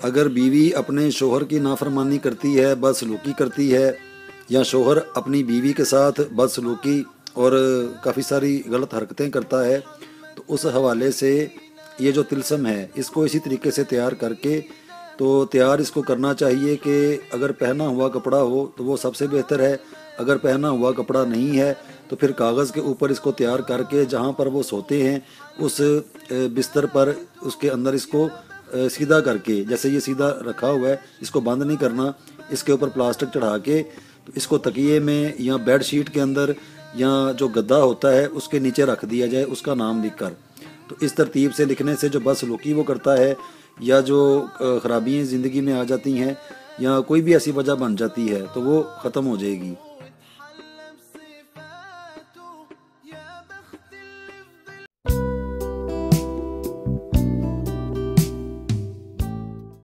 اگر بیوی اپنے شوہر کی نافرمانی کرتی ہے، بدسلوکی کرتی ہے، یا شوہر اپنی بیوی کے ساتھ بدسلوکی اور کافی ساری غلط حرکتیں کرتا ہے، تو اس حوالے سے یہ جو طلسم ہے اس کو اسی طریقے سے تیار کر کے تو تیار اس کو کرنا چاہیے کہ اگر پہنا ہوا کپڑا ہو تو وہ سب سے بہتر ہے، اگر پہنا ہوا کپڑا نہیں ہے تو پھر کاغذ کے اوپر اس کو تیار کر کے جہاں پر وہ سوتے ہیں اس بستر پر اس کے اندر اس کو سیدھا کر کے، جیسے یہ سیدھا رکھا ہوا ہے اس کو بند نہیں کرنا، اس کے اوپر پلاسٹک چڑھا کے اس کو تکیے میں یا بیڈ شیٹ کے اندر یا جو گدا ہوتا ہے اس کے نیچے رکھ دیا جائے اس کا نام لکھ کر۔ تو اس ترتیب سے لکھنے سے جو بدسلوکی وہ کرتا ہے یا جو خرابیاں زندگی میں آ جاتی ہیں یا کوئی بھی ایسی وجہ بن جاتی ہے تو وہ ختم ہو جائے گی۔